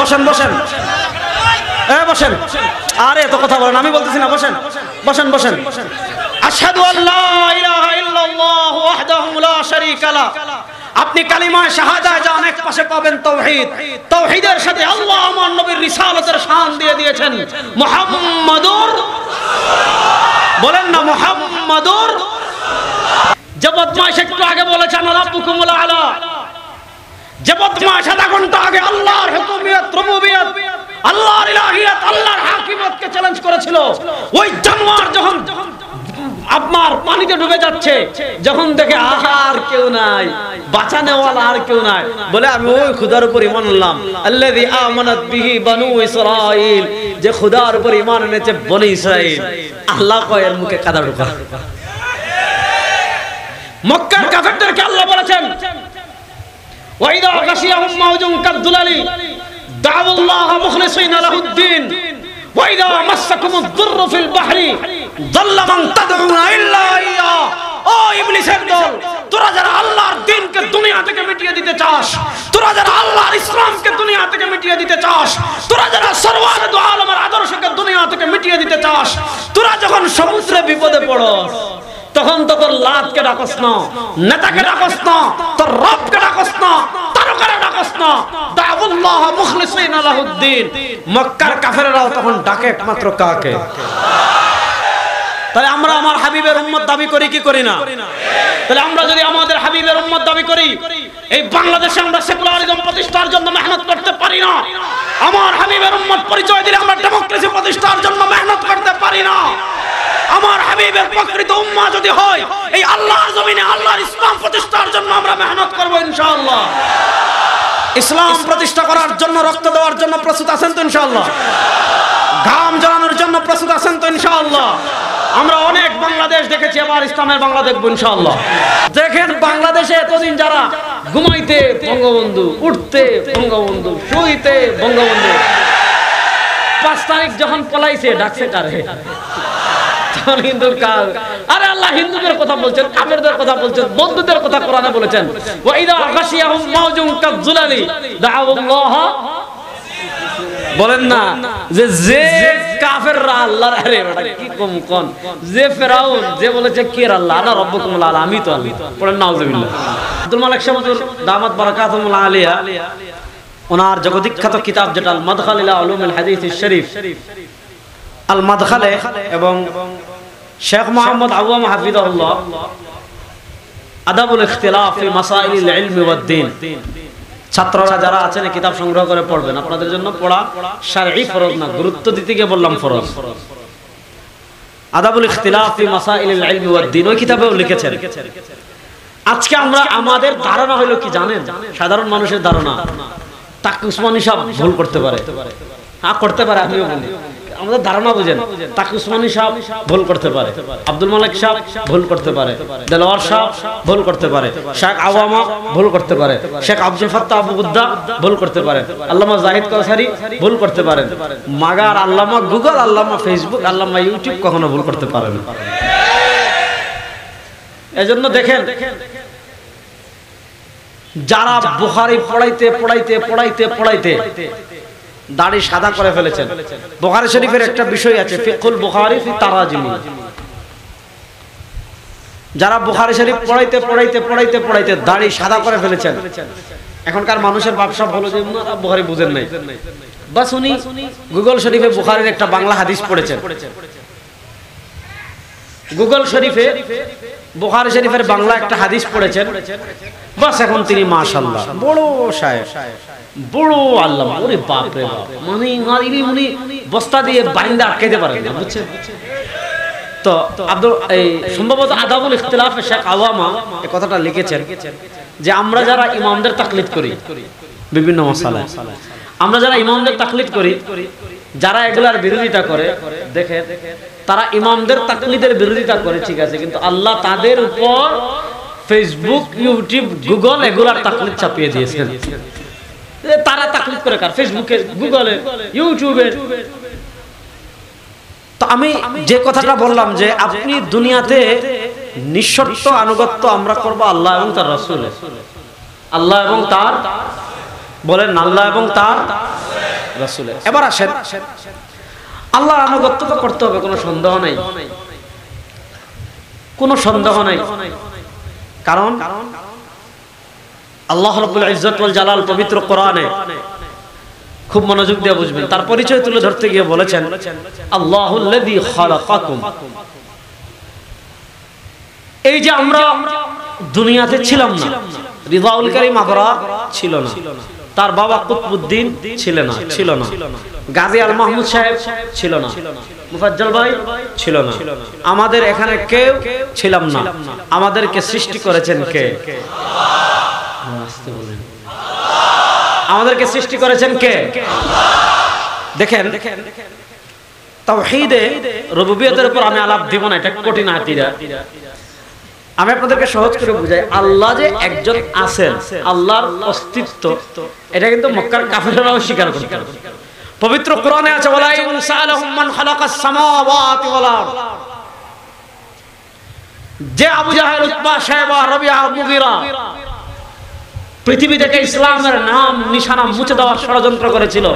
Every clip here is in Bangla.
বসেন বসেন, বসেন। আরে এত কথা বলেন, আমি বলতেছি না, বসেন বসেন বসেন। আশহাদু আল্লা ইলাহা ইল্লাল্লাহু ওয়াহদাহু লা শারীকা লা। আপনি কালিমায়ে শাহাদা যা অনেক পাশে পাবেন তাওহীদ। তাওহীদের সাথে আল্লাহ আমার নবীর রিসালাতের শান দিয়ে দিয়েছেন মুহাম্মাদুর, বলেন না মুহাম্মাদুর। যে বদমাশ একটু আগে বলেছে আনা রাব্বুকুমুল আলা, যে বদমাশ আধা ঘন্টা আগে আল্লাহর হুকুমিয়ত, রুবুবিয়ত, আল্লাহর ইলাহিয়ত, আল্লাহর হাকিমতকে চ্যালেঞ্জ করেছিল, ওই জানোয়ার যখন আপনার পানিতে ডুবে যাচ্ছে, যখন দেখে আর কেউ নাই, বাঁচানোওয়ালা আর কেউ নাই, বলে আমি ওই খোদার উপর ঈমান আনলাম, আল্লাযী আমানাত বিহি বানু ইসরাঈল, যে খোদার উপর ঈমান এনেছে বনি ইসরাঈল। আল্লাহ কয় এর মুখে কাদা ঢোকা। মক্কার কাফেরদেরকে আল্লাহ বলেছেন ওয়াইদা গাশিয়াহুম মাউজুন কাদুলালি দাউল্লাহ মুখলিসিনা লাহুদ্দিন ওয়াইদা মাসসাকুমুদ দুররু ফিল বাহরি যাল্লা মান তাদউনা ইল্লা ইয়া। ও ইবলিসের দল, তোরা যারা আল্লাহর দ্বীনকে দুনিয়া থেকে মিটিয়ে দিতে চাস, তোরা যারা আল্লাহর ইসলামকে দুনিয়া থেকে মিটিয়ে দিতে চাস, তোরা যারা সরওয়ারে দু আলমের আদর্শকে দুনিয়া থেকে মিটিয়ে দিতে চাস, তোরা যখন সমুদ্রে বিপদে পড়স, তখন তো তোর লাতকে ডাকস না, নেতাকে ডাকস না, তোর রবকে ডাকস না, তারকারে ডাকস না, দাউল্লাহ মুখলিসিনা লাহুদ্দিন। মক্কার কাফেররাও তখন ডাকে একমাত্র কাকে? তাহলে আমরা আমার হাবিবের উম্মত দাবি করি কি করি না? তাহলে আমরা যদি আমাদের হাবিবের উম্মত দাবি করি, এই বাংলাদেশে আমরা সেকুলারিজম প্রতিষ্ঠার জন্য মেহনত করতে পারি না। আমার হাবিবের উম্মত পরিচয় দিলে আমরা ডেমোক্রেসি প্রতিষ্ঠার জন্য মেহনত করতে পারি না। আমার হাবিবের প্রকৃত উম্মাহ যদি হয়, এই আল্লাহর জমিনে আল্লাহর ইসলাম প্রতিষ্ঠার জন্য আমরা মেহনত করব ইনশাআল্লাহ। ইসলাম প্রতিষ্ঠা করার জন্য রক্ত দেওয়ার জন্য প্রস্তুত আছেন তো ইনশাআল্লাহ? ঘাম ঝরানোর জন্য প্রস্তুত আছেন তো ইনশাআল্লাহ? আমরা অনেক বাংলাদেশ দেখেছি, আবার ইসলামের বাংলা দেখব ইনশাআল্লাহ। দেখেন বাংলাদেশে এতদিন যারা ঘুমাইতে বঙ্গবন্ধু, উঠতে বঙ্গবন্ধু, শুইতে বঙ্গবন্ধু, 5 তারিখ যখন পলাইছে ডাকছে কারে? হিন্দুর কাজ। আরে আল্লাহ হিন্দুদের কথা বলছেন, কাফেরদের কথা বলছেন, বন্ধুদের কথা কোরআনে বলেছেন ওয়াইদা গাশিয়াহুম মাউজুন কাযুলালি দাউল্লাহ। বলেন না যে কাফেররা আল্লাহর, আরে বেটা কি কম কোন, যে ফেরাউন যে বলেছে কে আল্লাহ, আনা রাব্বুকুমুল আলা, আমি তো আল্লাহ। পড়েন নাউজুবিল্লাহ। আব্দুল মালিক শাহ হুজুর দামাত বারাকাতুহুল আলিয়া, ওনার জগদ্বিখ্যাত কিতাব যেটা আল মাদখাল ইলা উলুমিল হাদিস শরীফ, আল মাদখালে, এবং শেখ মোহাম্মদ আওয়াম হাফিজাহুল্লাহ আদাবুল ইখতিলাফ ফি মাসাইলিল ইলমি ওয়াদ দ্বীন। ছাত্ররা যারা আছেন কিতাব সংগ্রহ করে পড়বেন, আপনাদের জন্য পড়া শারঈ ফরজ না, গুরুত্ব দিতে গিয়ে বললাম ফরজ। আদাবুল ইখতিলাফ ফি মাসাইলিল ইলমি ওয়াদ দ্বীন ওই কিতাবেও লিখেছেন। আজকে আমরা আমাদের ধারণা হলো কি জানেন, সাধারণ মানুষের ধারণা তাকি উসমানী সাহেব ভুল করতে পারে, হ্যাঁ করতে পারে, আমিও বলি, আমাদের ধারণা বুঝেন, তাকি উসমানী সাহেব ভুল করতে পারে, আব্দুল মালিক সাহেব ভুল করতে পারে, দেলোয়ার সাহেব ভুল করতে পারে, শেখ আওয়ামা ভুল করতে পারে, শেখ আব্দুল ফাত্তাহ আবু বুদ্দা ভুল করতে পারে, আল্লামা জাহিদ কাউসারি ভুল করতে পারেন, মাগার আল্লামা গুগল, আল্লামা ফেসবুক, আল্লামা ইউটিউব কখনো ভুল করতে পারেন। এজন্য দেখেন যারা বুখারী পড়াইতে পড়াইতে পড়াইতে পড়াইতে দাড়ি সাদা করে ফেলেছেন। বুখারী শরীফের একটা বিষয় আছে ফিকহুল বুখারী ফি তারাজিমি। যারা বুখারী শরীফ পড়াইতে পড়াইতে পড়াইতে পড়াইতে দাড়ি সাদা করে ফেলেছেন, এখনকার মানুষের ব্যবসা হলো যে বুখারী বুঝেন নাই, বাস উনি গুগল শরীফে বুখারীর একটা বাংলা হাদিস পড়েছেন, গুগল শরীফে বুখারী শরীফের বাংলা একটা হাদিস পড়েছেন, বাস এখন তিনি মাশাআল্লাহ বড় শায়েখ, বড় আল্লামা। ওরে বাপ রে বাপ, মানে উনি বস্তা দিয়ে বাইন্দা আটকাইতে পারেন না, বুঝছেন তো? আব্দুল এই সম্ভবত আদাবুল ইখতিলাফে শেখ আওয়ামা এই কথাটা লিখেছেন যে আমরা যারা ইমামদের তাকলিদ করি বিভিন্ন মাসালায়, আমরা যারা ইমামদের তাকলিদ করি, যারা এগুলার বিরোধিতা করে, দেখে তারা ইমামদের তাকলিদের বিরোধিতা করে, ঠিক আছে, কিন্তু আল্লাহ তাদের উপর ফেসবুক, ইউটিউব, গুগল এগুলার তাকলিদ চাপিয়ে দিয়েছেন। তারা তাকলিদ করে কার? ফেসবুকে, গুগলে, ইউটিউবে। তো আমি যে কথাটা বললাম যে আপনি দুনিয়াতে নিঃশর্ত আনুগত্য আমরা করব আল্লাহ এবং তার রাসূলের, আল্লাহ এবং তার, বলেন আল্লাহ এবং তার রাসূলের। এবার আসেন, আল্লাহর আনুগত্য তো করতে হবে, কোনো সন্দেহ নাই, কোনো সন্দেহ নাই। কারণ আল্লাহ রাব্বুল ইজ্জত ওয়াল জালাল পবিত্র কোরআনে খুব মনোযোগ দিয়ে বুঝবেন, তার পরিচয় তুলে ধরতে গিয়ে বলেছেন আল্লাহুল্লাযী খালাকাকুম। এই যে আমরা দুনিয়াতে ছিলাম না, রিজাউল কারীম আবরার ছিল না, তার বাবা কুতবুদ্দিন ছিল না, গাজী আল মাহমুদ সাহেব ছিল না, মুফাজ্জল ভাই ছিল না, আমাদের এখানে কেউ ছিলাম না। আমাদেরকে সৃষ্টি করেছেন কে? আমাদেরকে সৃষ্টি করেছেন কে? দেখেন, তাওহীদে রুবুবিয়তের উপর আমি আলাপ দিব না, এটা কঠিন আকীদা। আমি আপনাদেরকে সহজ করে বুঝাই। আল্লাহ যে একজন আছেন, আল্লাহর অস্তিত্ব, এটা কিন্তু মক্কার কাফেররাও স্বীকার করত। পবিত্র কোরআনে আছে ওয়ালা ইন সাআলাহুম মান খালাকাস সামাওয়াতি ওয়াল আরদ। যে আবু জাহেল, উতবা, শায়বা, রাবিয়া, মুগীরা পৃথিবী থেকে ইসলামের নাম নিশানা মুছে দেওয়ার ষড়যন্ত্র করেছিল,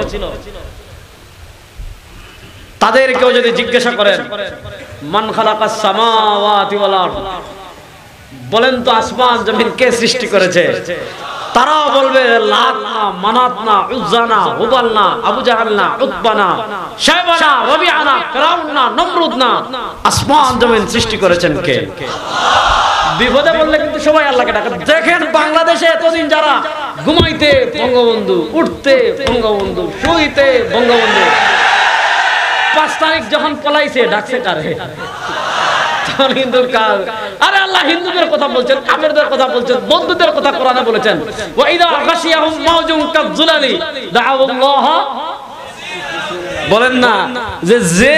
তাদেরকেও যদি জিজ্ঞাসা করেন মান খালাকাস সামাওয়াতি ওয়াল আরদ, বলেন তো আসমান জমিন কে সৃষ্টি করেছে, তারাও বলবে লাত না, মানাত না, উজ্জা না, হুবাল না, আবু জাহেল না, উতবা না, শায়বা না, রাবিয়া না, ফিরাউন না, নমরুদ না, আসমান জমিন সৃষ্টি করেছেন কে? বিপদে বললে কিন্তু সবাই আল্লাহকে ডাকে। দেখেন বাংলাদেশে এতদিন যারা ঘুমাইতে বঙ্গবন্ধু, উঠতে বঙ্গবন্ধু, শুইতে বঙ্গবন্ধু, 5 তারিখ যখন পলাইছে ডাকছে কারে? হিন্দুর কাজ। আরে আল্লাহ হিন্দুদের কথা বলছেন, কাফেরদের কথা বলছেন, বৌদ্ধদের কথা কোরআনে বলেছেন ওয়া ইযা গাশিয়াহুম মাউজুন কাযুলালি দাআউল্লাহ। বলেন না যে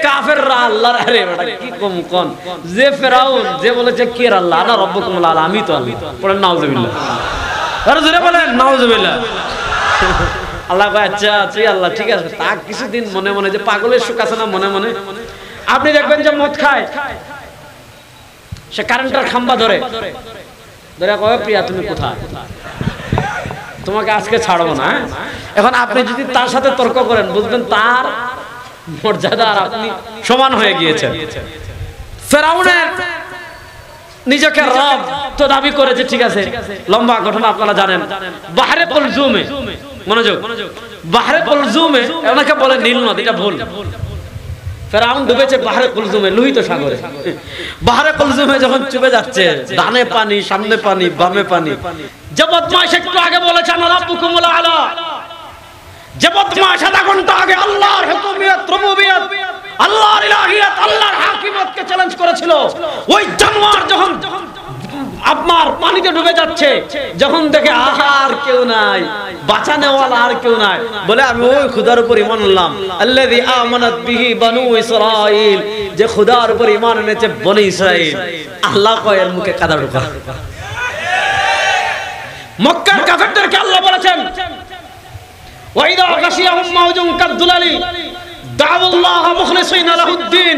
কাফেররা আল্লাহর, আরে বেটা কি কম কোন, যে ফেরাউন যে বলেছে কে আল্লাহ, আনা রাব্বুকুমুল আলা, আমি তো আল্লাহ। পড়েন নাউজুবিল্লাহ, আরে জোরে বলেন নাউজুবিল্লাহ। আল্লাহ কয় আচ্ছা তুই আল্লাহ, ঠিক আছে। তা কিছুদিন মনে মনে, যে পাগলের সুখ আছে না মনে মনে, আপনি দেখবেন যে মদ খায়, সে কারেন্টের খাম্বা ধরে কয় প্রিয়া তুমি কোথায়, তোমাকে আজকে ছাড়বো না। এখন আপনি যদি তার সাথে তর্ক করেন, বুঝবেন তার মর্যাদা আর আপনি সমান হয়ে গিয়েছেন। ফেরাউনের নিজেকে রব তো দাবি করেছে, ঠিক আছে, লম্বা ঘটনা আপনারা জানেন। বাহরে কুলজুমে, মনোযোগ, বাহরে কুলজুমে ওনাকে বলে নীল নদ, এটা ভুল। ফেরাউন ডুবেছে বাহরে কুলজুমে, লোহিত সাগরে। বাহরে কুলজুমে যখন চুবে যাচ্ছে, ডানে পানি, সামনে পানি, বামে পানি, যে বদমাশ একটু আগে বলেছে আনা রাব্বুকুমুল আলা, যে বদমাশ আধা ঘন্টা আগে আল্লাহর হুকুমিয়ত, রুবুবিয়ত, আল্লাহর ইলাহিয়ত, আল্লাহর হাকিমতকে চ্যালেঞ্জ করেছিল, ওই জানোয়ার যখন আপনার পানিতে ডুবে যাচ্ছে, যখন দেখে আর কেউ নাই, বাঁচানেওয়ালা আর কেউ নাই, বলে আমি ওই খোদার উপর ঈমান আনলাম, আল্লাযী আমানাত বিহি বানু ইসরাঈল, যে খোদার উপর ঈমান এনেছে বনি ইসরাঈল। আল্লাহ কয় এর মুখে কাদা ঢোকা। মক্কার কাফেরদেরকে আল্লাহ বলেছেন ওয়া ইযা গাশিয়াহুম মাউজুন কাযুলালি দাআউল্লাহ মুখলিসিনা লাহুদ্দিন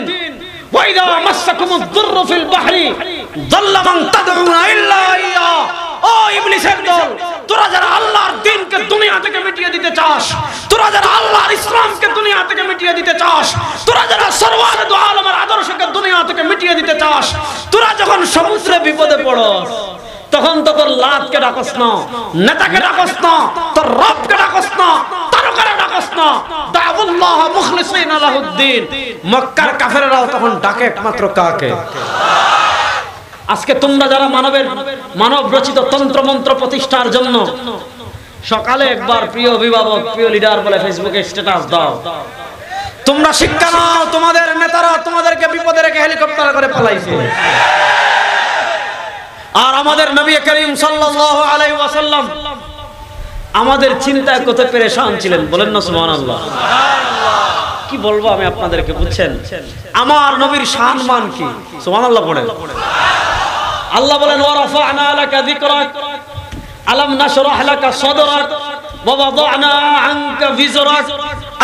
ওয়া ইযা মাসসাকুমুদ দুররু ফিল বাহরি যাল্লা মান তাদউনা ইল্লা ইয়া। ও ইবলিসের দল, তোরা যারা আল্লাহর দ্বীনকে দুনিয়া থেকে মিটিয়ে দিতে চাস, তোরা যারা আল্লাহর ইসলামকে দুনিয়া থেকে মিটিয়ে দিতে চাস, তোরা যারা সরওয়ারে দু আলমের আদর্শকে দুনিয়া থেকে মিটিয়ে দিতে চাস, তোরা যখন সমুদ্রে বিপদে পড়স, তখন তো তোর লাতকে ডাকস না, নেতাকে ডাকস না, তোর রবকে ডাকস না, তারকারে ডাকস না, দাউল্লাহ মুখলিসিনা লাহুদ্দিন। মক্কার কাফেররাও তখন ডাকে একমাত্র কাকে? আজকে তোমরা যারা মানব রচিত তন্ত্র মন্ত্র প্রতিষ্ঠার জন্য সকালে একবার প্রিয় অভিভাবক, প্রিয় লিডার বলে ফেসবুকে স্ট্যাটাস দাও, তোমরা শিক্ষা নাও, তোমাদের নেতারা তোমাদেরকে বিপদে রেখে হেলিকপ্টার করে পালাইছে। আর আমাদের নবী করিম সাল্লাল্লাহু আলাইহি ওয়াসাল্লাম আমাদের চিন্তায় কত পেরেশান ছিলেন, বলেন না সুবহানাল্লাহ। কি বলবো আমি আপনাদেরকে, বুঝছেন আমার নবীর সম্মান কি? সুবহানাল্লাহ পড়েন। আল্লাহ বলেন ওয়া রাফা'না লাকা যিকরাক আলাম নাশরাহ লাকা সাদরাক ওয়া ওয়াদা'না আনকা ভিজরাক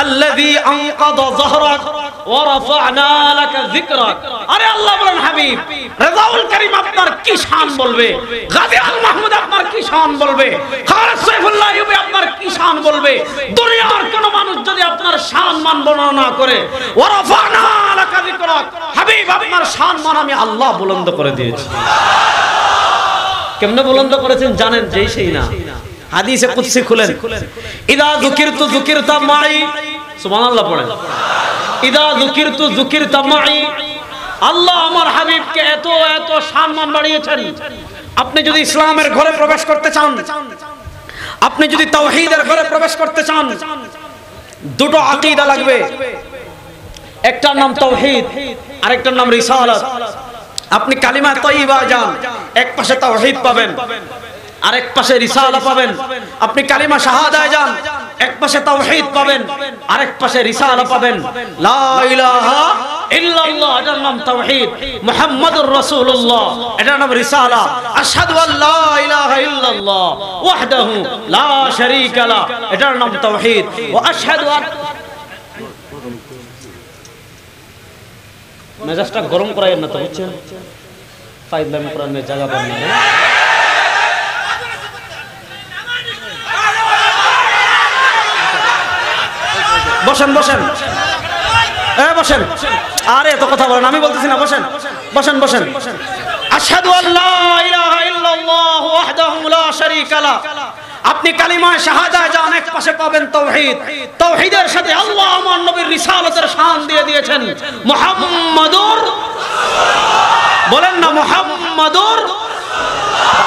আল্লাযী আনকাযা যাহরাক ওয়া রাফা'না লাকা যিকরাক। আরে আল্লাহ বলেন হাবিব রেজাউল করিম আপনার কি শান বলবে, গাজী আল মাহমুদ আপনার কি শান বলবে, খালেদ সাইফুল্লাহ আইয়ুবী আপনার কি শান বলবে। দুনিয়ার কোন মানুষ যদি আপনার শান মান বর্ণনা করে, ওয়ারাফানা লাকা যিকরাক, হাবিব আপনার শান মান আমি আল্লাহ বুলন্দ করে দিয়েছি। কেমনে বুলন্দ করেছেন জানেন? যেই সেই না, হাদিসে কুদসি খুলেন, ইদা যুকিরতু যুকিরতা মাই, সুবহানাল্লাহ পড়েন, ইদা যুকিরতু যুকিরতা মাই। আল্লাহ আমার হাবিবকে এত এত সম্মান বাড়িয়েছেন। আপনি যদি ইসলামের ঘরে প্রবেশ করতে চান, আপনি যদি তাওহীদের ঘরে প্রবেশ করতে চান, দুটো আকীদা লাগবে। একটার নাম তাওহীদ, আরেকটার নাম রিসালাত। আপনি কালিমা তাইয়্যিবা যান, এক পাশে তাওহীদ পাবেন, আরেক পাশে রিসালা পাবেন। আপনি কালিমা শাহাদায় যান, এক পাশে তাওহীদ পাবেন, আরেক পাশে রিসালা পাবেন। লা ইলাহা ইল্লাল্লাহ এটার নাম তাওহীদ, মুহাম্মাদুর রাসূলুল্লাহ এটার নাম রিসালা। আশহাদু আল্লা ইলাহা ইল্লাল্লাহ ওয়াহদাহু লা শারীকা লা এটার নাম তাওহীদ। ওয়া আশহাদু আন, মেজাজটা গরম করায়েন না তো, বুঝছেন? ফাইজলামি কোরআনের জায়গা পান না। বসেন বসেন, বসেন, আরে এত কথা বলেন, আমি বলতেছি না, বসেন বসেন বসেন। আশহাদু আল্লা ইলাহা ইল্লাল্লাহ ওয়াহদাহু লা শারীকা লা। আপনি কালিমায়ে শাহাদায় যান, এক পাশে পাবেন তাওহীদ। তাওহীদের সাথে আল্লাহ আমার নবীর রিসালাতের শান দিয়ে দিয়েছেন, মুহাম্মাদুর, বলেন না মুহাম্মাদুর।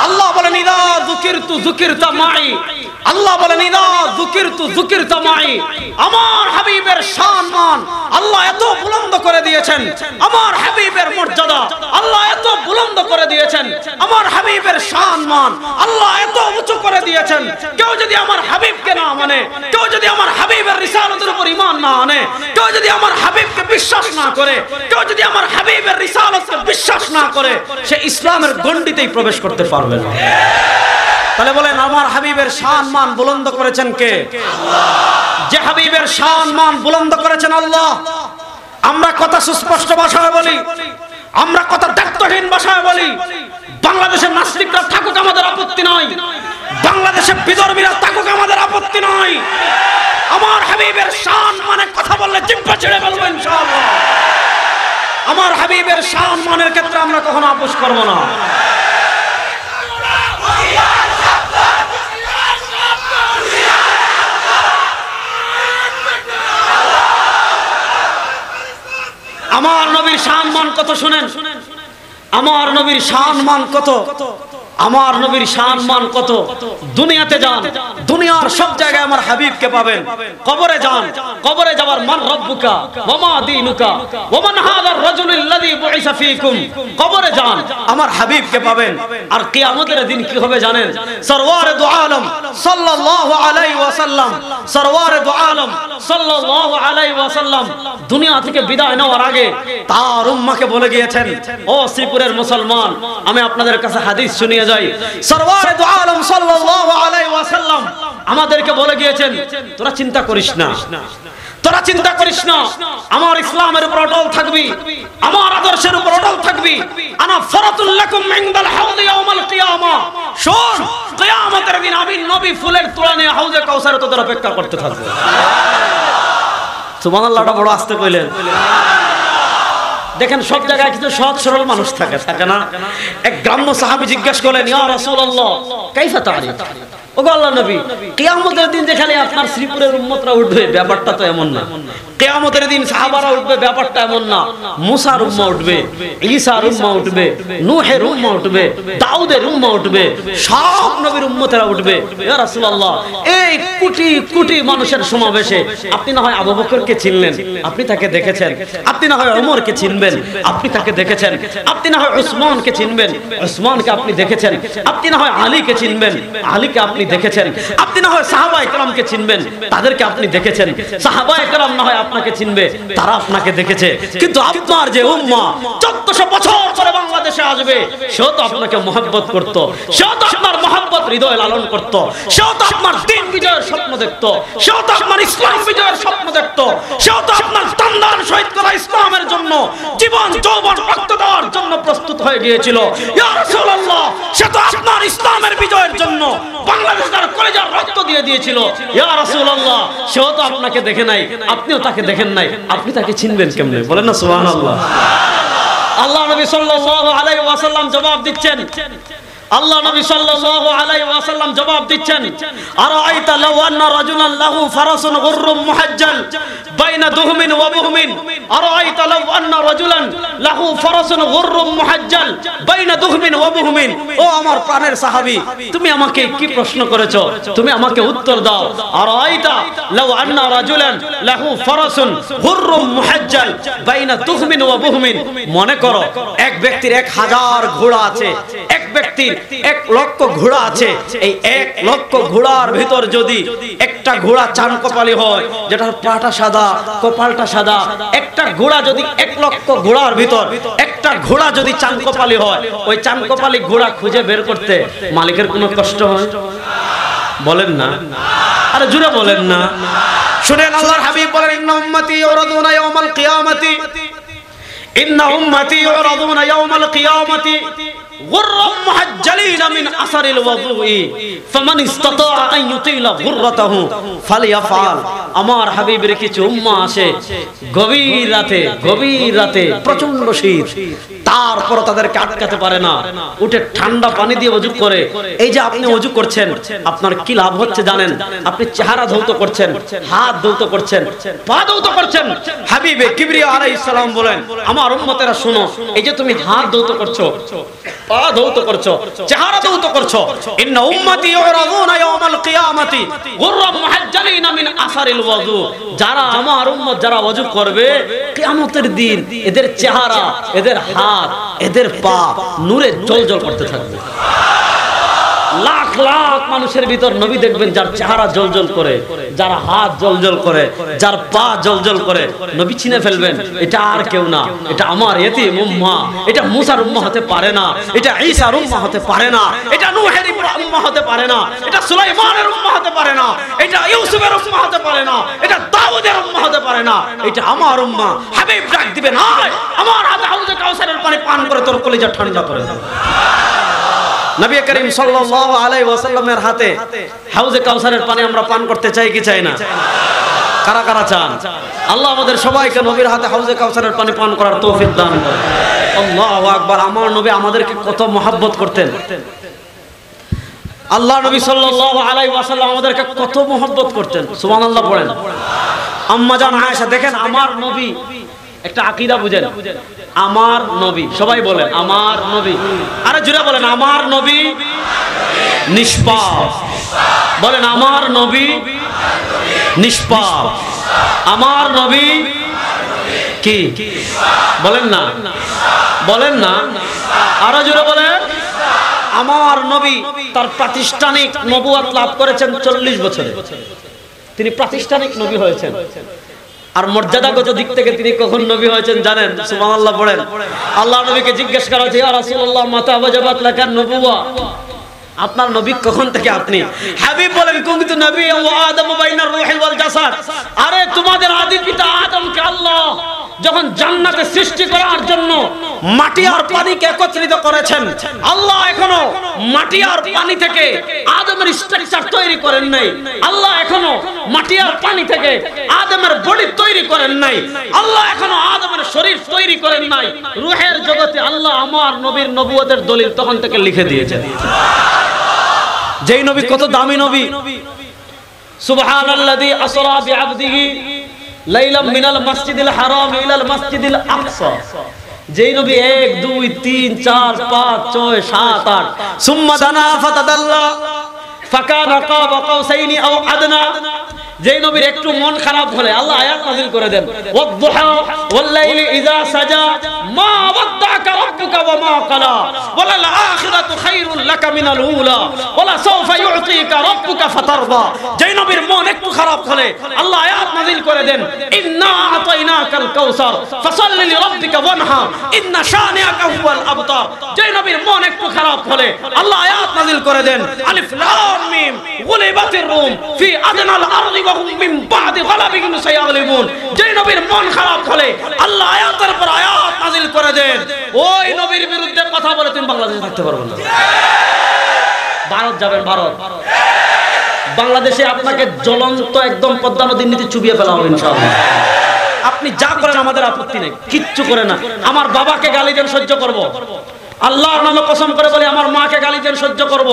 আল্লাহ বলেন ইদা যুকিরতু যুকিরতা মাই, আল্লাহ বলেন ইদা যুকিরতু যুকিরতা মাই। আমার হাবিবের শান মান আল্লাহ এত বুলন্দ করে দিয়েছেন, আমার হাবিবের মর্যাদা আল্লাহ এত বুলন্দ করে দিয়েছেন, আমার হাবিবের শান মান আল্লাহ এত উঁচু করে দিয়েছেন। কেউ যদি আমার হাবিবকে না মানে, কেউ যদি আমার হাবিবের রিসালাতের উপর ঈমান না আনে, কেউ যদি আমার হাবিবকে বিশ্বাস না করে, কেউ যদি আমার হাবিবের রিসালাতকে বিশ্বাস না করে, সে ইসলামের গণ্ডিতেই প্রবেশ করতে পারবে না। তাহলে বলেন আমার হাবিবের শান মান বুলন্দ করেছেন কে? আল্লাহ। যে হাবিবের শান মান বুলন্দ করেছেন আল্লাহ। আমরা কথা সুস্পষ্ট ভাষায় বলি, আমরা কথা দায়িত্বহীন ভাষায় বলি। বাংলাদেশের নাস্তিকরা থাকুক আমাদের আপত্তি নাই, বাংলাদেশের বিধর্মীরা থাকুক আমাদের আপত্তি নাই। আমার হাবিবের শান মানে কথা বললে জিহ্বা ছেড়ে ফেলবো ইনশাআল্লাহ। আমার হাবিবের শান মানের ক্ষেত্রে আমরা কখনো আপোষ করব না। আমার নবীর সম্মান কত শুনেন, আমার নবীর সম্মান কত, আমার নবীর সম্মান কত। দুনিয়াতে যান, দুনিয়ার সব জায়গায় আমার হাবিবকে পাবেন। কবরে যান, কবরে যাবার মান রব্বুকা ওয়া মা দীনুকা ওয়া মান হাযার রাজুলুল্লাযী বুইসা ফীকুম। কবরে যান, আমার হাবিবকে পাবেন। আর কিয়ামতের দিন কি হবে জানেন? সরওয়ারে দু আলম সাল্লাল্লাহু আলাইহি ওয়াসাল্লাম, সরওয়ারে দু আলম সাল্লাল্লাহু আলাইহি ওয়াসাল্লাম দুনিয়া থেকে বিদায় নেওয়ার আগে তার উম্মাহকে বলে গিয়েছেন, ও শ্রীপুরের মুসলমান, আমি আপনাদের কাছে হাদিস শুনিয়ে যাই। সরওয়ারে দু আলম সাল্লাল্লাহু আলাইহি ওয়াসাল্লাম আমাদেরকে বলে গিয়েছেন, তোরা চিন্তা করিস না, তোরা চিন্তা করিস না, আমার ইসলামের উপর অটল থাকবি, আমার আদর্শের উপর অটল থাকবি। আনা ফারাতুল লাকুম ইনদাল হাউদ ইয়াউমাল কিয়ামা। শোন, কিয়ামতের দিন আমি নবী ফুলের তোড়া নিয়ে হাউজে কাউসারে তোদের অপেক্ষা করতে থাকবো। সুবহানাল্লাহটা বড় আস্তে কইলেন। দেখেন সব জায়গায় কিছু সহজ সরল মানুষ থাকে, থাকে না? এক গ্রাম্য সাহাবী জিজ্ঞাসা করলেন, ইয়া রাসূলুল্লাহ কাইফা তারিফ, ওগো আল্লাহর নবী, কিয়ামতের দিন যেখানে আপনার শ্রীপুরের উম্মতরা উঠবে, ব্যাপারটা তো এমন না। কিয়ামতের দিন সাহাবারা উঠবে, ব্যাপারটা এমন না। মুসার উম্মাহ উঠবে, ঈসার উম্মাহ উঠবে, নূহের উম্মাহ উঠবে, দাউদের উম্মাহ উঠবে, সব নবীর উম্মতেরা উঠবে। ইয়া রাসূলুল্লাহ, এই কোটি কোটি মানুষের সমাবেশে আপনি না হয় আবু বকরকে চিনলেন, আপনি তাকে দেখেছেন, আপনি না হয় ওমরকে চিনবেন, আপনি তাকে দেখেছেন, আপনি না হয় উসমানকে চিনবেন, উসমানকে আপনি দেখেছেন, আপনি না হয় আলীকে চিনবেন, আলীকে আপনি দেখেছেন। আপনি না হয় সাহাবায়ে কেরামকে চিনবেন, তাদেরকে আপনি দেখেছেন। সাহাবায়ে কেরাম না হয় আপনাকে চিনবে, তারা আপনাকে দেখেছে। কিন্তু আপনার যে উম্মাহ 1400 বছর পরে বাংলাদেশে আসবে, সেও তো আপনাকে মহব্বত করত, সেও তো আপনার মহব্বত হৃদয়ে লালন করত, সেও তো আপনার দ্বীন বিজয়ের স্বপ্ন দেখত, সেও তো আপনার ইসলাম বিজয়ের স্বপ্ন দেখত, সেও তো আপনার তান্দান শহীদ করা ইসলামের জন্য জীবন যৌবন রক্ত দেওয়ার জন্য প্রস্তুত হয়ে গিয়েছিল। ইয়া রাসূলুল্লাহ, সে তো আপনার ইসলামের বিজয়ের জন্য বাংলাদেশের কলেজার রক্ত দিয়ে দিয়েছিল। ইয়া রাসূলুল্লাহ, সেও তো আপনাকে দেখে নাই, আপনিও তাকে দেখেন নাই, আপনি তাকে চিনবেন কেমনে? বলেন না সুবহানাল্লাহ। আল্লাহ নবী সাল্লাল্লাহু আলাইহি ওয়াসাল্লাম জবাব দিচ্ছেন, আল্লাহ নবী সাল্লাল্লাহু আলাইহি ওয়াসাল্লাম জবাব দিচ্ছেন, আরাআইতা লাউ আন্না রাজুলান লাহু ফারাসুন গুররুম মুহাজ্জাল বাইনা দুহমিন ওয়া বুহমিন, আরাআইতা লাউ আন্না রাজুলান লাহু ফারাসুন গুররুম মুহাজ্জাল বাইনা দুহমিন ওয়া বুহমিন। ও আমার প্রাণের সাহাবী, তুমি আমাকে কি প্রশ্ন করেছো? তুমি আমাকে উত্তর দাও। আরাআইতা লাউ আন্না রাজুলান লাহু ফারাসুন গুররুম মুহাজ্জাল বাইনা দুহমিন ওয়া বুহমিন। মনে করো এক ব্যক্তির 1000 ঘোড়া আছে, এক ব্যক্তির 1 লক্ষ ঘোড়া আছে। এই 1 লক্ষ ঘোড়ার ভিতর যদি একটা ঘোড়া চান কপালি হয়, যেটার পাটা সাদা কপালটা সাদা, একটা ঘোড়া যদি 1 লক্ষ ঘোড়ার ভিতর একটা ঘোড়া যদি চান কপালি হয়, ওই চান কপালি ঘোড়া খুঁজে বের করতে মালিকের কোনো কষ্ট হয়? বলেন না, আরে জোরে বলেন না। শুনেন, আল্লাহর হাবিব বলেন, ইন্না উম্মতি ইউরাদুনা ইয়াওমাল কিয়ামাতি, ইন্না উম্মতি ইউরাদুনা ইয়াওমাল কিয়ামাতি গুররাম মুহাজ্জালিনা মিন আসারিল ওয়াদুই ফামান ইসতাতা আন ইউতিলা গুররাতাহু ফালিয়াফআল। আমার হাবিবের কিছু উম্মাহ আসে গভীর রাতে প্রচন্ড শীত, তারপর তাদেরকে আটকাতে পারে না, উঠে ঠান্ডা পানি দিয়ে ওযু করে। এই যে আপনি ওযু করছেন, আপনার কি লাভ হচ্ছে জানেন? আপনি চেহারা ধৌত করছেন, হাত ধৌত করছেন, পা ধৌত করছেন। হাবিবে কিবরিয়া আলাইহিস সালাম বলেন, আমার উম্মতেরা শুনো, এই যে তুমি হাত ধৌত করছো, পা ধৌত করছো, চেহারা ধৌত করছো, ইন্না উম্মতি ইউরাদুনা ইয়াওমাল কিয়ামাতি গুররাম মুহাজ্জালিনা মিন আসারিল ওয়াজু। যারা আমার উম্মত যারা ওযু করবে, কিয়ামতের দিন এদের চেহারা, এদের হাত, এদের পা নূরে জ্বলজ্বল করতে থাকবে। লাখ লাখ মানুষের ভিতর নবী দেখবেন যার চেহারা জ্বলজ্বল করে, যার হাত জ্বলজ্বল করে, যার পা জ্বলজ্বল করে। নবী চিনে ফেলবেন এটা আর কেউ না, এটা আমার ইতিম উম্মাহ। এটা মুসার উম্মাহ হতে পারে না, এটা ঈসার উম্মাহ হতে পারে না, এটা নূহের উম্মাহ হতে পারে না, এটা সুলাইমানের উম্মাহ হতে পারে না, এটা ইউসুফের উম্মাহ হতে পারে না, এটা দাউদের উম্মাহ হতে পারে না, এটা আমার উম্মাহ। হাবিব ডাক দিবেন, আয় আমার হাতে হাউজে কাউসারের পানি পান করে তোর কলিজা ঠান্ডা করে দাও। নবী করিম সাল্লাল্লাহু আলাইহি ওয়াসাল্লামের হাতে হাউজে কাউসারের পানি আমরা পান করতে চাই কি চাই না? কারা কারা চান? আল্লাহ আমাদের সবাইকে নবীর হাতে হাউজে কাউসারের পানি পান করার তৌফিক দান করেন। আল্লাহু আকবার। আমার নবী আমাদেরকে কত মহব্বত করতেন। আল্লাহ নবী সাল্লাল্লাহু আলাইহি ওয়াসাল্লাম আমাদেরকে কত মহব্বত করতেন। সুবহানাল্লাহ পড়েন। আম্মা জান আয়েশা, দেখেন আমার নবী, একটা আকীদা বুঝেন, আমার নবী, সবাই বলেন আমার নবী, আরে জোরে বলেন আমার নবী নিষ্পাপ। বলেন আমার নবী নিষ্পাপ, আমার নবী কি? বলেন না, বলেন না, আরো জোরে বলেন। আমার নবী তার প্রাতিষ্ঠানিক নবুয়ত লাভ করেছেন 40 বছরে, তিনি প্রাতিষ্ঠানিক নবী হয়েছেন। আর মর্যাদাগত দিক থেকে তিনি কখন নবী হয়েছেন জানেন? সুবহানাল্লাহ পড়েন। আল্লাহ নবীকে জিজ্ঞেস করা হয়েছে, ইয়া রাসূলুল্লাহ মাতা ওয়াজাবাত লাকান নবুওয়া, আপনার নবী কখন থেকে আপনি? হাবিব বলেন, কুনতু নবিয়্যান ওয়া আদামু বাইনার রূহি ওয়াল জাসাদ। আরে তোমাদের আদি পিতা আদমকে আল্লাহ যখন জান্নাতে সৃষ্টি করার জন্য মাটি আর পানিকে একত্রিত করেছেন, আল্লাহ এখনো মাটি আর পানি থেকে আদমের স্ট্রাকচার তৈরি করেন নাই। আল্লাহ এখনো মাটি আর পানি থেকে আদমের বডি তৈরি করেন নাই। আল্লাহ এখনো আদমের শরীর তৈরি করেন নাই। রূহের জগতে আল্লাহ আমার নবীর নবুয়তের দলিল তখন থেকে লিখে দিয়েছেন। যেই নবী কত দামি নবী। সুবহানাল্লাযী আসরা বিআবদিহি লাইলাম মিনাল মাসজিদিল হারাম ইলাল মাসজিদিল আকসা। যেই নবী 1 2 3 4 5 6 7 8 সুম্মা দানা ফাতাদাল্লা ফাকানা কাবা কাউসাইনি আও আদনা। যেই নবীর একটু মন খারাপ হলে আল্লাহ আয়াত নাযিল করে দেন, ওয়াদ-দুহা ওয়াল-লাইলি ইযা সাজা মা ওয়াদ্দাকা রাব্বুকা ওয়া মা ক্বালা ওয়ালাল আখিরাতু খায়রুল লাকা মিনাল উলা ওয়ালা সাওফা ইউতিকা রাব্বুকা ফাতারদা। যেই নবীর মন একটু খারাপ হলে আল্লাহ আয়াত নাযিল করে দেন, ইন্না আতাইনাকাল কাউসার ফাসাল্লি লিরাব্বিকা ওয়ানহার ইন্না শানিআকা হুয়াল আবতার। যেই নবীর মন একটু খারাপ হলে আল্লাহ আয়াত নাযিল করে দেন, আলিফ লাম মিম গুলিবাতির রুম ফি আদনাল আরদি ওয়া হুম মিন বাদি গালাবিহিম সায়াগলিবুন। যেই নবীর মন খারাপ হলে আল্লাহ আয়াতের পর আয়াত নাযিল করে দেন, ওই নবীর বিরুদ্ধে কথা বলে তুমি বাংলাদেশে থাকতে পারবে না। ভারত যাবেন, ভারত, বাংলাদেশে আপনাকে জ্বলন্ত একদম পদ্মা নদীর নিচে চুবিয়ে ফেলা হবে ইনশাআল্লাহ। আপনি যা করেন আমাদের আপত্তি নেই, কিচ্ছু করে না। আমার বাবাকে গালি দেন সহ্য করব, আল্লাহর নামে কসম করে বলি আমার মাকে গালি দেন সহ্য করব।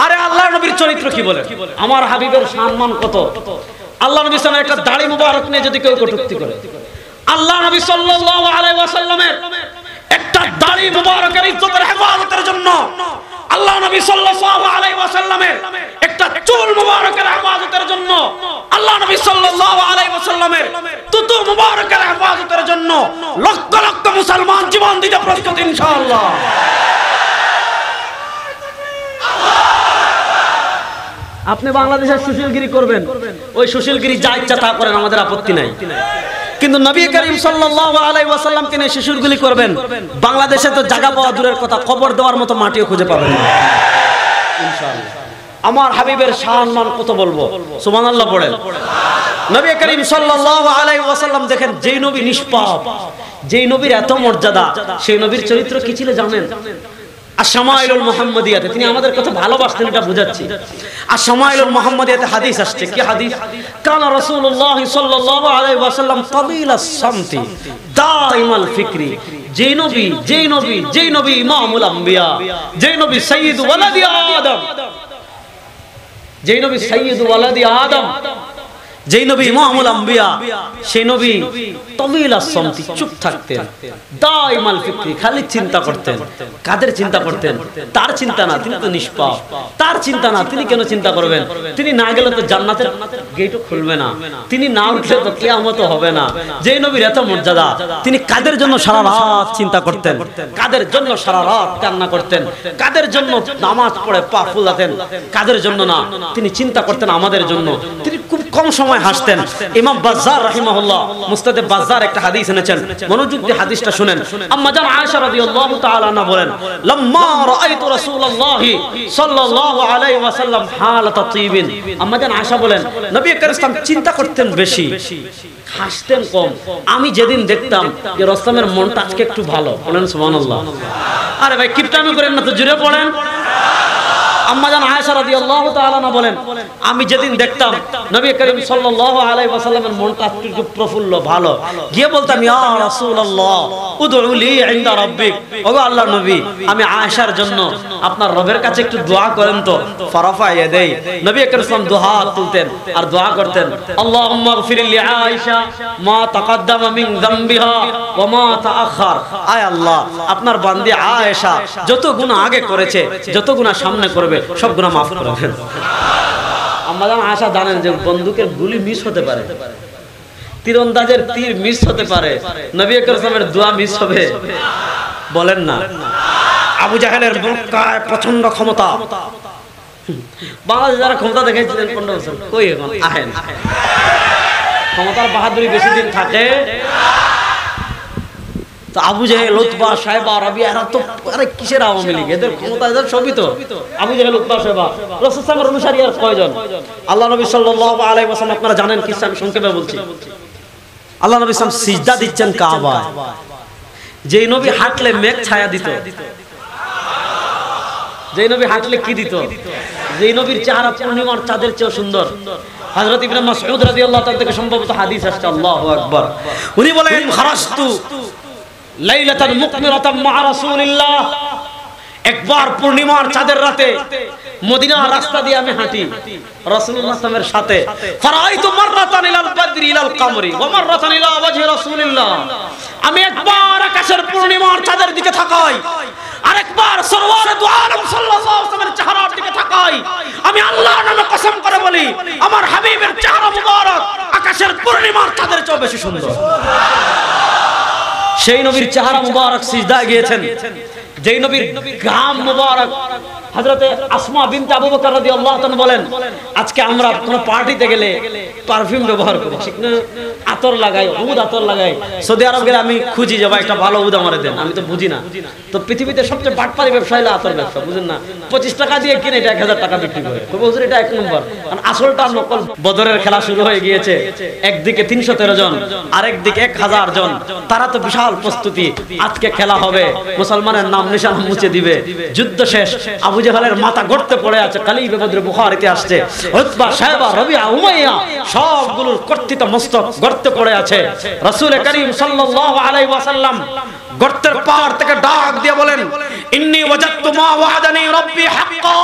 আরে আল্লাহর নবীর চরিত্র কি বলে, আমার হাবিবের সম্মান কত। আল্লাহ নবী সাল্লাল্লাহু আলাইহি ওয়াসাল্লাম একটা দাড়ি মুবারক নিয়ে যদি কেউ কটূক্তি করে, আল্লাহ নবী সাল্লাল্লাহু আলাইহি ওয়াসাল্লামের একটা দাড়ি মুবারকের ইজ্জতের হেফাজতের জন্য, আল্লাহ নবী সাল্লাল্লাহু আলাইহি ওয়াসাল্লামের একটা চুল মুবারকের হেফাজতের জন্য, আল্লাহ নবী সাল্লাল্লাহু আলাইহি ওয়াসাল্লামের তুতু মুবারকের হেফাজতের জন্য লক্ষ লক্ষ মুসলমান জীবন দিতে প্রস্তুত ইনশাআল্লাহ। আপনি বাংলাদেশের সুশীলগিরি করবেন, ওই সুশীলগিরি যা ইচ্ছা তা করেন, আমাদের আপত্তি নাই। কিন্তু নবী করিম সাল্লাল্লাহু আলাইহি ওয়াসাল্লামকে নিয়ে শিশুরগুলি করবেন, বাংলাদেশে তো জায়গা পাওয়া দূরের কথা, কবর দেওয়ার মতো মাটিও খুঁজে পাবেন না ইনশাআল্লাহ। আমার হাবিবের সম্মান কত বলবো, সুবহানাল্লাহ পড়েন। নবী করিম সাল্লাল্লাহু আলাইহি ওয়াসাল্লাম দেখেন, যেই নবী নিষ্পাপ, যেই নবীর এত মর্যাদা, সেই নবীর চরিত্র কি ছিল জানেন? আশ-শামাইলুল মুহাম্মাদিয়াতে তিনি আমাদের কত ভালোবাসতেন এটা বুঝাচ্ছি। আশ-শামাইলুল মুহাম্মাদিয়াতে হাদিস আসছে, কি হাদিস? কানা রাসূলুল্লাহ সাল্লাল্লাহু আলাইহি ওয়াসাল্লাম তাবিলাস সামতি দাইমাল ফিকরি। যেই নবী ইমামুল আম্বিয়া, যেই নবী সাইয়্যিদু ওয়ালাদি আদম, যেই নবী সাইয়্যিদু ওয়ালাদি আদম, যেই নবী ইমামুল আম্বিয়া, সেই নবী তাবিলাস সামতি, চুপ থাকতেন, দাইমাল ফিকরি, খালি চিন্তা করতেন। কাদের চিন্তা করতেন? তার চিন্তা না, তিনি তো নিষ্পাপ, তার চিন্তা না, তিনি কেন চিন্তা করবেন? তিনি না গেলে তো জান্নাতের গেটও খুলবে না, তিনি না উঠলে তো কিয়ামতও হবে না। যেই নবীর এত মর্যাদা, তিনি কাদের জন্য সারা রাত চিন্তা করতেন, কাদের জন্য সারা রাত কান্না করতেন, কাদের জন্য নামাজ পড়ে পা ফুলাতেন, কাদের জন্য না, তিনি চিন্তা করতেন আমাদের জন্য। তিনি খুব কম সময় হাসতেন। ইমাম বাজ্জার রাহিমাহুল্লাহ মুস্তাদে বাজ্জার একটা হাদিস এনেছেন, মনোযোগ দিয়ে হাদিসটা শুনেন। আম্মা জান আয়েশা রাদিয়াল্লাহু তাআলা আনহা বলেন, লাম্মা রাআইতু রাসূলুল্লাহ সাল্লাল্লাহু আলাইহি ওয়াসাল্লাম হালাত তাইবিন। আম্মা জান আয়েশা বলেন, নবী করিম সাল্লাল্লাহু চিন্তা করতেন বেশি, হাসতেন কম। আমি যেদিন দেখতাম যে রাসূলের মনটা আজকে একটু ভালো, বলেন সুবহানাল্লাহ। আরে ভাই কিপটামি করেন না তো, জোরে পড়েন। আম্মা জান আয়েশা রাদিয়াল্লাহু তাআলা আনহা বলেন, আমি যেদিন দেখতাম নবী করিম সাল্লাল্লাহু আলাইহি ওয়াসাল্লামের মনটা একটু প্রফুল্ল, ভালো, গিয়ে বলতাম, ইয়া রাসূলুল্লাহ উদউ লি ইনদা রাব্বিক, ওগো আল্লাহর নবী, আমি আয়েশার জন্য আপনার রবের কাছে একটু দোয়া করেন তো। ফারাফা ইয়াদাই, নবী করিম সাল্লাল্লাহু দোয়া তুলতেন আর দোয়া করতেন, আল্লাহুম্মা গফির লি আয়েশা মা তাকাদ্দামা মিন যামবিহা ওয়া মা তাআখার। আয় আল্লাহ, আপনার বান্দি আয়েশা যত গুনাহ আগে করেছে, যত গুনাহ সামনে করবে, সব গুনাহ মাফ করে দেন। আম্মা জান আয়েশা জানেন যে বন্দুকের গুলি মিস হতে পারে, তীরন্দাজের তীর মিস হতে পারে, নবী করিম সাল্লাল্লাহু আলাইহি দোয়া মিস হবে, বলেন না। আবু জাহেলের মক্কায় প্রচন্ড ক্ষমতা, বাংলাদেশে যারা ক্ষমতা দেখাইছিলেন 15 বছর, কই এখন আহেন, ক্ষমতার বাহাদুরি বেশি দিন থাকে। তো আবু জাহেল, উতবা, শায়বা, রাবিয়া, এরা তো আরে কিসের আওয়ামী লীগ, এদের ক্ষমতা এদের সবই তো। আবু জাহেল, উতবা, শায়বা, রাসূল সাল্লাল্লাহু অনুসারী আর কয়জন? আল্লাহ নবী সাল্লাল্লাহু আলাইহি ওয়াসাল্লাম, আপনারা জানেন কি, আমি সংক্ষেপে বলছি। আল্লাহ নবী সাল্লাল্লাহু সিজদা দিচ্ছেন কাবায়, যেই নবী হাঁটলে মেঘ ছায়া দিত, যেই নবী হাঁটলে কি দিত, যেই নবীর চেহারা পূর্ণিমার চাঁদের চেয়ে সুন্দর। হযরত ইবনে মাসউদ রাদিয়াল্লাহু তাআলা থেকে সম্ভবত হাদিস আসছে, আল্লাহু আকবার, উনি বলেন, খারাজতু লাইলাতান মুকমিরাতান মা রাসূলিল্লাহ, একবার পূর্ণিমার চাঁদের রাতে মদিনার রাস্তা দিয়ে আমি হাঁটি রাসূলুল্লাহ সাল্লাল্লাহু আলাইহি ওয়াসাল্লামের সাথে। ফারাইতু মাররাতান ইলাল বাদরি ইলাল কামরি ওয়া মাররাতান ইলা ওয়াজহি রাসূলিল্লাহ, আমি একবার আকাশের পূর্ণিমার চাঁদের দিকে তাকাই, আরেকবার সরওয়ারে দু আলম সাল্লাল্লাহু আলাইহি ওয়াসাল্লামের চেহারার দিকে তাকাই। তাকাই, আমি আল্লাহর নামে কসম করে বলি, আমার হাবিবের চেহারা মুবারক আকাশের পূর্ণিমার চাঁদের চেয়ে বেশি সুন্দর। সেই নবীর চেহারা মুবারক সিজদায় গিয়েছেন, যেই নবীর গাম মুবারক হযরতে আসমা বিনতে আবু বকর রাদিয়াল্লাহু তাআলা বলেন, আজকে আমরা কোনো পার্টিতে গেলে পারফিউম ব্যবহার করি, ঠিক না? আতর লাগাই, উদ আতর লাগাই। সৌদি আরব গেলে আমি খুঁজি যে ভাই একটা ভালো উদ আমারে দেন, আমি তো বুঝি না। তো পৃথিবীতে সবচেয়ে বাটপারি ব্যবসা হলো আতর ব্যবসা, বুঝেন না? 25 টাকা দিয়ে কিনে এটা 1000 টাকা বিক্রি করে, তো হুজুর এটা এক নম্বর। কারণ আসলটা নকল। বদরের খেলা শুরু হয়ে গিয়েছে, একদিকে 313 জন, আরেকদিকে 1000 জন, তারা তো বিশাল প্রস্তুতি, আজকে খেলা হবে, মুসলমানের নাম নিশানা মুছে দিবে। যুদ্ধ শেষ, আবু জাহেলের মাথা গর্তে পড়ে আছে, কালিবে বদরে বুখারীতে আসছে, উতবা, শায়বা, রবিয়া, উমাইয়া সবগুলোর কর্তৃত মস্তক গর্তে পড়ে আছে। রাসূল করিম সাল্লাল্লাহু আলাইহি ওয়াসাল্লাম গর্তের পার থেকে ডাক দিয়ে বলেন, ইন্নী ওয়াজাদতু মা ওয়া'আদানি রাব্বি হাক্কা,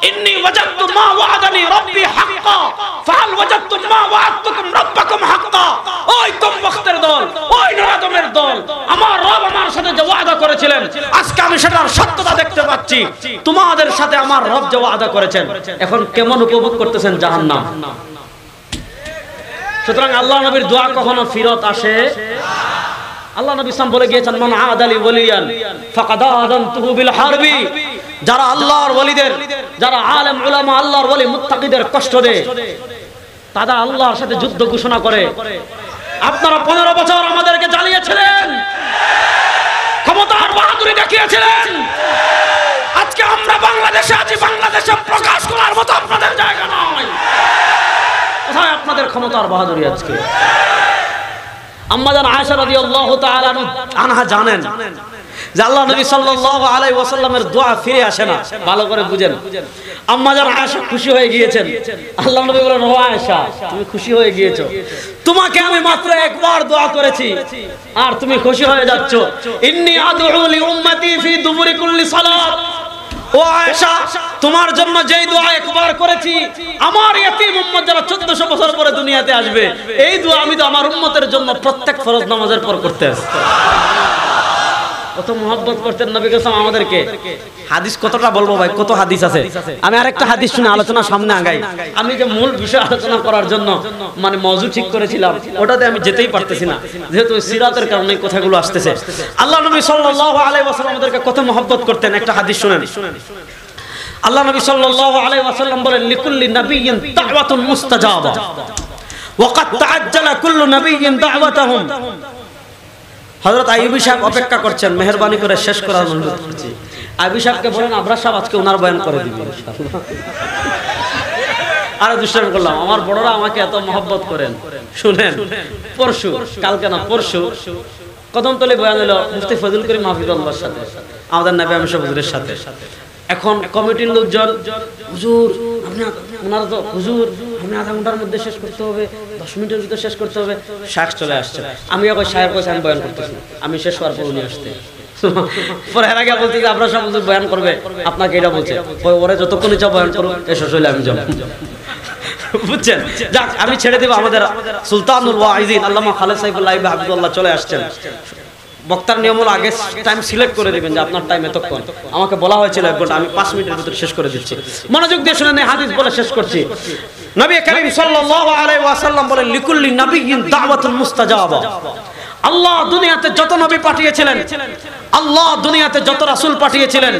ইন্নী ওয়াজাদতু মা ওয়া'আদানি রাব্বি হাক্কা, ফাহাল ওয়াজাদতুম মা ওয়া'আদতুকুম রাব্বাকুম হাক্কা। ওই কম বখতের দল, ওই নরাদমের দল, আমার রব আমার সাথে যে ওয়াদা করেছিলেন, আজকে আমি সেটার সত্যতা দেখতে পাচ্ছি। তোমাদের সাথে আমার রব যে ওয়াদা করেছেন, এখন কেমন উপভোগ করতেছেন জাহান্নাম। সুতরাং আল্লাহ নবীর দোয়া কখনো ফিরত আসে। আল্লাহ নবী সাল্লাল্লাহু বলে গিয়েছেন, মান আদালি ওয়ালিয়ান ফাকাদ আযানতুহু বিল হারবি। যারা আল্লাহর ওলিদের, যারা আলেম উলামা, আল্লাহর ওলি মুত্তাকিদের কষ্ট দেয়, তারা আল্লাহর সাথে যুদ্ধ ঘোষণা করে। আপনারা 15 বছর আমাদেরকে জ্বালিয়েছিলেন, ক্ষমতার বাহাদুরি দেখিয়েছিলেন। আজকে আমরা বাংলাদেশে আছি, বাংলাদেশে প্রকাশ করার মতো আপনাদের জায়গা নয়। কোথায় আপনাদের ক্ষমতার বাহাদুরি আজকে? আম্মা জান আয়েশা রাদিয়াল্লাহু তাআলা আনহা জানেন যে আল্লাহ নবী সাল্লাল্লাহু আলাইহি ওয়াসাল্লামের দোয়া ফিরে আসে না। ভালো করে বুঝেন। আম্মা জান আয়েশা খুশি হয়ে গিয়েছেন। আল্লাহ নবী বলেন, ও আয়েশা, তুমি খুশি হয়ে গিয়েছো, তোমাকে আমি মাত্র একবার দোয়া করেছি আর তুমি খুশি হয়ে যাচ্ছ। ইন্নী আদউ লি উম্মতি ফি দুবুরি কুল্লি সালাত। ও আয়েশা, তোমার জন্য যেই দোয়া একবার করেছি, আমার ইতিম উম্মত যারা 1400 বছর পরে দুনিয়াতে আসবে, এই দোয়া আমি তো আমার উম্মতের জন্য প্রত্যেক ফরজ নামাজের পর করতে আসি। কত মহব্বত করতেন নবী করিম আমাদেরকে। হাদিস কতটা বলবো ভাই, কত হাদিস আছে। আমি আরেকটা হাদিস শুনে আলোচনা সামনে আগাই। আমি যে মূল বিষয় আলোচনা করার জন্য মানে মওযু ঠিক করেছিলাম, ওটাতে আমি যেতেই পারতেছি না, যেহেতু সিরাতের কারণে কথাগুলো আসতেছে। আল্লাহ নবী সাল্লাল্লাহু আলাইহি ওয়াসাল্লাম আমাদেরকে কত মহব্বত করতেন। একটা হাদিস শুনেন। আল্লাহ নবী সাল্লাল্লাহু আলাইহি ওয়াসাল্লাম বলেন, লিকুল্লি নাবিয়্যিন দাওয়াতুন মুস্তাজাবা ওয়া ক্বাদ তাআজ্জালা কুল্লু নাবিয়্যিন দাওয়াতাহুম। হযরত আইয়ুবী সাহেব অপেক্ষা করছেন, মেহেরবানি করে শেষ করার অনুরোধ করছি। আইয়ুবী সাহেবকে বলেন, আবরার সাহেব আজকে ওনার বয়ান করে দিবেন ইনশাআল্লাহ। আরে দুষ্টামি করলাম, আমার বড়রা আমাকে এত মহব্বত করেন। শুনেন, পরশু, কালকে না পরশু কদমতলী বয়ান হলো মুফতি ফজলুল করিম হাফিজুল্লাহর সাথে, আমাদের নবী আমশা হুজুরের সাথে। এখন কমিটির লোকজন, হুজুর আপনি, ওনারা তো হুজুর আপনি আধা ঘন্টার মধ্যে শেষ করতে হবে, 10 মিনিটের ভিতরে শেষ করতে হবে। শাখ চলে আসছে। আমি ওই সাহেব কইছে আমি বয়ান করতেছি, আমি শেষ হওয়ার পর উনি আসতে পরে এর আগে বলতে আপনারা সব হুজুর বয়ান করবে, আপনাকে এটা বলছে, ওরে যতক্ষণ ইচ্ছা বয়ান করুন, শেষ হইলে আমি যাব। বুঝছেন? যাক, আমি ছেড়ে দেব। আমাদের সুলতানুল ওয়াইজিন আল্লামা খালেদ সাইফুল্লাহ হাফিজুল্লাহ চলে আসছেন। বক্তার নিয়ম হলো আগে টাইম সিলেক্ট করে দিবেন যে আপনার টাইম এতক্ষণ। আমাকে বলা হয়েছিল 1 ঘন্টা, আমি 5 মিনিটের ভিতরে শেষ করে দিচ্ছি। মনোযোগ দিয়ে শুনেন, হাদিস বলে শেষ করছি। নবী করিম সাল্লাল্লাহু আলাইহি ওয়াসাল্লাম বলেন, লিকুল্লি নাবিয়্যিন দাওয়াতুন মুস্তাজাবা। আল্লাহ দুনিয়াতে যত নবী পাঠিয়েছিলেন, আল্লাহ দুনিয়াতে যত রাসূল পাঠিয়েছিলেন,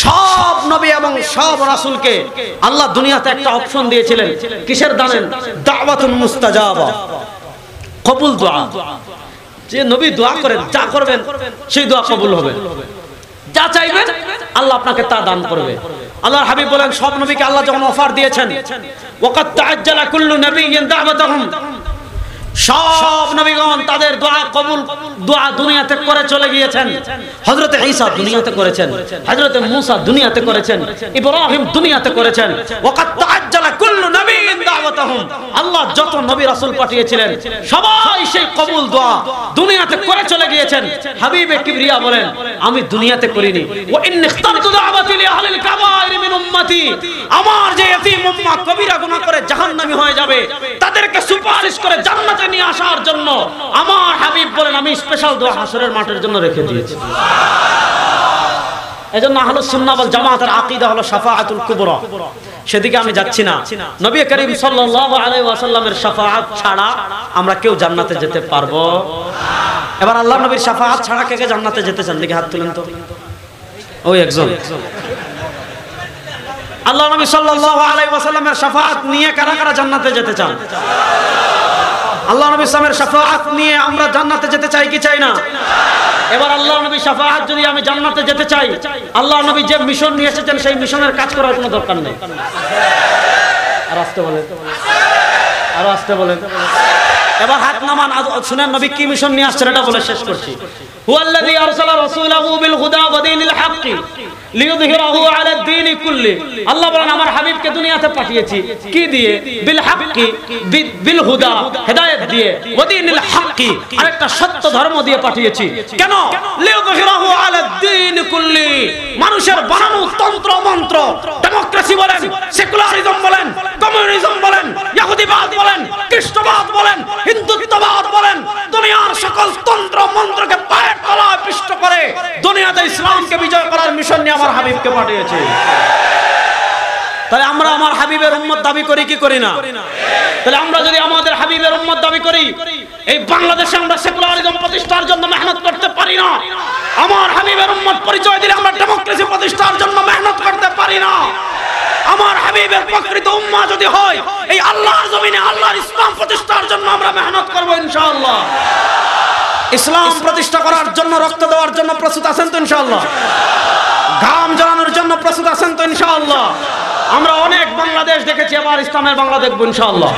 সব নবী এবং সব রাসূলকে আল্লাহ দুনিয়াতে একটা অপশন দিয়েছিলেন। কিসের দানেন? দাওয়াতুন মুস্তাজাবা, কবুল দোয়া। যে নবী দোয়া করেন, যা করবেন সেই দোয়া কবুল হবে। যা চাইবেন আল্লাহ আপনাকে তা দান করবে। আল্লাহর হাবিব বলেন, সব নবীকে আল্লাহ যখন অফার দিয়েছেন, ওয়াকাদ তাআজ্জালা কুল্লু নাবিয়্যিন দাওয়াতাহুম, সব নবীগণ তাদের দোয়া কবুল দোয়া দুনিয়াতে করে চলে গিয়েছেন। হযরত ঈসা দুনিয়াতে করেছেন, হযরত মুসা দুনিয়াতে করেছেন, ইব্রাহিম দুনিয়াতে করেছেন। ওয়াকাদ তাআজ্জালা কুল্লু নাবিয়্যিন দাওয়াতাহুম, আল্লাহ যত নবী রাসূল পাঠিয়েছিলেন সবাই সেই কবুল দোয়া দুনিয়াতে করে চলে গিয়েছেন। হাবিবে কিবরিয়া বলেন, আমি দুনিয়াতে করিনি। ওয়া ইন্নী ইখতারতু দাওয়াতি লি আহলিল কাবাইর মিন উম্মতি, আমার যে ইতিম উম্মাহ কবিরা গুনাহ করে জাহান্নামী হয়ে যাবে, তাদেরকে সুপারিশ করে জান্নাতে নিয়ে আসার জন্য আমার হাবিব বলেন, আমি স্পেশাল দোয়া হাসরের মাঠের জন্য রেখে দিয়েছি। এজন্য আহলুস সুন্নাহ ওয়াল জামাতের আকীদা হলো শাফাআতুল কুবরা। সেদিকে আমি যাচ্ছি না। নবী করিম সাল্লাল্লাহু আলাইহি ওয়াসাল্লামের শাফাআত ছাড়া আমরা কেউ জান্নাতে যেতে পারবো না। এবার আল্লাহর নবীর শাফাআত ছাড়া কে কে জান্নাতে যেতে চান দেখি হাত তুলেন তো। ওই একজন। আল্লাহর নবী সাল্লাল্লাহু আলাইহি ওয়াসাল্লামের শাফাআত নিয়ে কারা কারা জান্নাতে যেতে চান? আল্লাহর নবী সাল্লামের শাফাআত নিয়ে আমরা জান্নাতে যেতে চাই কি চাই না? এবার আল্লাহর নবী শাফাআত যদি আমি জান্নাতে যেতে চাই, আল্লাহর নবী যে মিশন নিয়ে এসেছেন সেই মিশনের কাজ করার কোনো দরকার নেই। আর আসতে বলেন, আর আসতে বলেন। এবার হাত নামান, শুনেন নবী কি মিশন নিয়ে আসছেন এটা বলে শেষ করছি। হুয়াল্লাযী আরসালা রাসূলাহু বিল হুদা ওয়া দীনিল হক লিইয়ুযহিরাহু আলা দ্বীনি কুল্লি। আল্লাহ বলেন আমার হাবিবকে দুনিয়াতে পাঠিয়েছি কি দিয়ে? বিল হক, বিল হুদা, হেদায়েত দিয়ে, ওয়া দীনিল হক, আরেকটা সত্য ধর্ম দিয়ে পাঠিয়েছি। কেন? লিইয়ুযহিরাহু আলা দ্বীনি কুল্লি। মানুষের বানানো তন্ত্র মন্ত্র, ডেমোক্রেসি বলেন, সেকুলারিজম বলেন, কমিউনিজম বলেন, ইহুদিবাদ বলেন, খ্রিস্টবাদ বলেন, হিন্দুত্ববাদ বলেন, দুনিয়ার সকল তন্ত্র মন্ত্রকে পায়ের তলায় পিষ্ট করে দুনিয়াতে ইসলামকে বিজয় করার মিশন নিয়ে আমার হাবিবকে পাঠিয়েছে। তাহলে আমরা আমার হাবিবের উম্মত দাবি করি কি করি না? তাহলে আমরা যদি আমাদের হাবিবের উম্মত দাবি করি, এই বাংলাদেশে আমরা সেকুলারিজম প্রতিষ্ঠার জন্য মেহনত করতে পারি না। আমার হাবিবের উম্মত পরিচয় দিলে আমরা ডেমোক্রেসি প্রতিষ্ঠার জন্য মেহনত করতে পারি না। আমার হাবিবের প্রকৃত উম্মাহ যদি হয়, এই আল্লাহর জমিনে আল্লাহর ইসলাম প্রতিষ্ঠার জন্য আমরা মেহনত করব ইনশাআল্লাহ। ইসলাম প্রতিষ্ঠা করার জন্য রক্ত দেওয়ার জন্য প্রস্তুত আছেন তো ইনশাআল্লাহ? ঘাম ঝরানোর জন্য প্রস্তুত আছেন তো ইনশাআল্লাহ? আমরা অনেক বাংলাদেশ দেখেছি, আবার ইসলামের বাংলা দেখব ইনশাআল্লাহ।